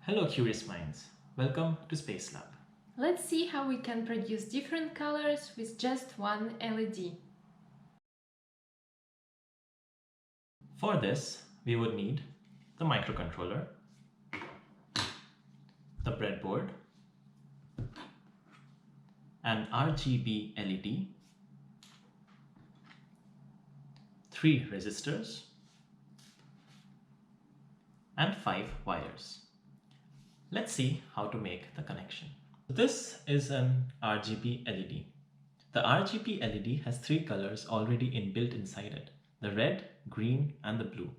Hello curious minds, welcome to Space Lab. Let's see how we can produce different colors with just one LED. For this, we would need the microcontroller, the breadboard, an RGB LED, 3 resistors, and 5 wires. Let's see how to make the connection. This is an RGB LED. The RGB LED has 3 colors already inbuilt inside it: the red, green, and the blue.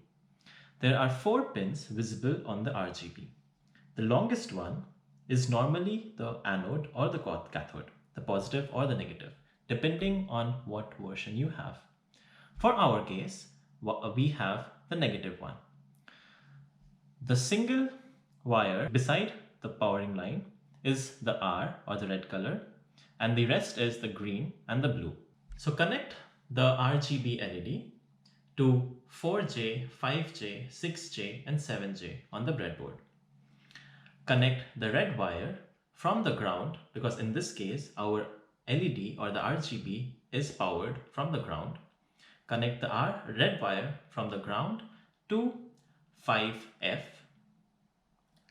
There are 4 pins visible on the RGB. The longest one is normally the anode or the cathode, the positive or the negative, depending on what version you have. For our case, we have the negative one. The single wire beside the powering line is the R or the red color, and the rest is the green and the blue. So connect the RGB LED to 4J, 5J, 6J, and 7J on the breadboard. Connect the red wire from the ground, because in this case our LED or the RGB is powered from the ground. Connect the red wire from the ground to 5F.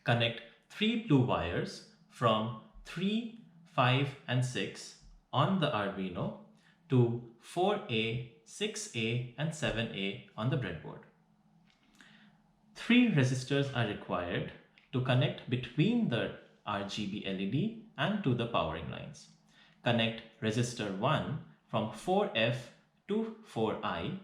Connect 3 blue wires from 3, 5, and 6 on the Arduino to 4A, 6A, and 7A on the breadboard. 3 resistors are required to connect between the RGB LED and to the powering lines. Connect resistor 1 from 4F to 4I,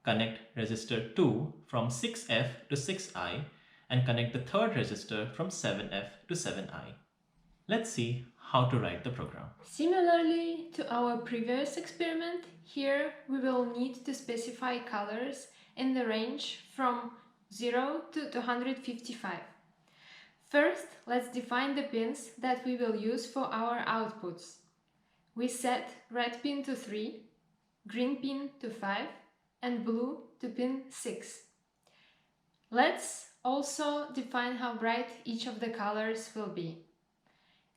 connect resistor 2 from 6F to 6I, and connect the third resistor from 7F to 7I. Let's see how to write the program. Similarly to our previous experiment, here we will need to specify colors in the range from 0 to 255. First, let's define the pins that we will use for our outputs. We set red pin to 3, green pin to 5, and blue to pin 6. Let's also define how bright each of the colors will be.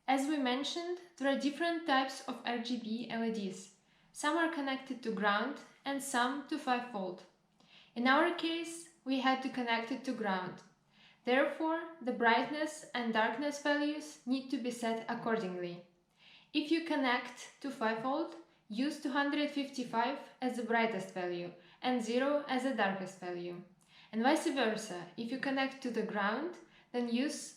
As we mentioned, there are different types of RGB LEDs. Some are connected to ground and some to 5V. In our case, we had to connect it to ground. Therefore, the brightness and darkness values need to be set accordingly. If you connect to 5V, use 255 as the brightest value and 0 as the darkest value. And vice versa, if you connect to the ground, then use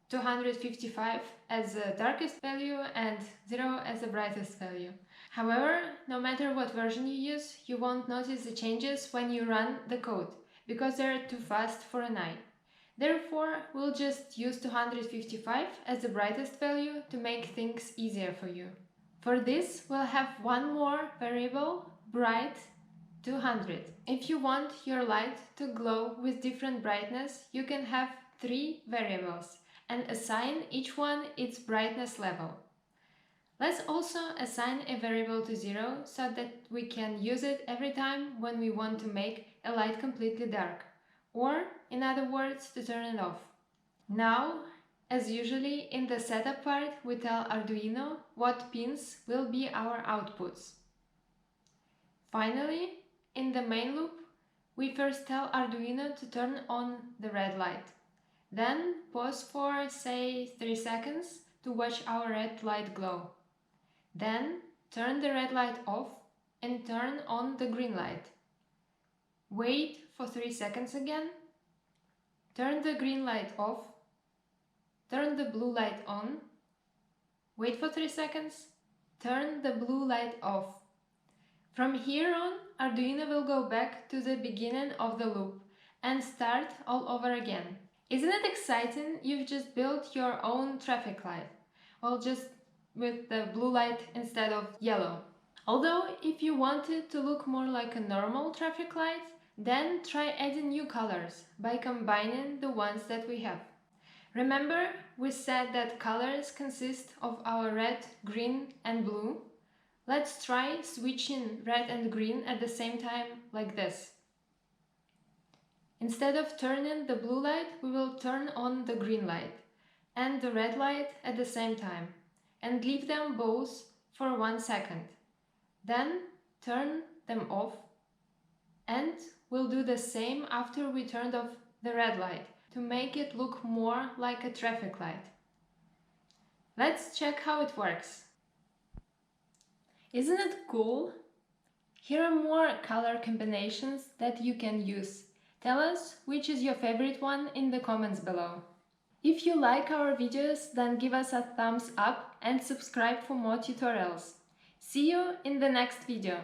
255 as the darkest value and 0 as the brightest value. However, no matter what version you use, you won't notice the changes when you run the code, because they're too fast for an eye. Therefore, we'll just use 255 as the brightest value to make things easier for you. For this, we'll have one more variable, bright 200. If you want your light to glow with different brightness, you can have 3 variables and assign each one its brightness level. Let's also assign a variable to 0 so that we can use it every time when we want to make a light completely dark, or in other words, to turn it off. Now, as usually in the setup part, we tell Arduino what pins will be our outputs. Finally, in the main loop, we first tell Arduino to turn on the red light. Then pause for, say, 3 seconds to watch our red light glow. Then turn the red light off and turn on the green light. Wait for 3 seconds again. Turn the green light off. Turn the blue light on. Wait for 3 seconds. Turn the blue light off. From here on, Arduino will go back to the beginning of the loop and start all over again. Isn't it exciting? You've just built your own traffic light. Well, just with the blue light instead of yellow. Although, if you want it to look more like a normal traffic light, then try adding new colors by combining the ones that we have. Remember, we said that colors consist of our red, green, and blue. Let's try switching red and green at the same time like this. Instead of turning the blue light, we will turn on the green light. and the red light at the same time, and leave them both for 1 second. Then turn them off, and we'll do the same after we turned off the red light to make it look more like a traffic light. Let's check how it works. Isn't it cool? Here are more color combinations that you can use. Tell us which is your favorite one in the comments below. If you like our videos, then give us a thumbs up and subscribe for more tutorials. See you in the next video.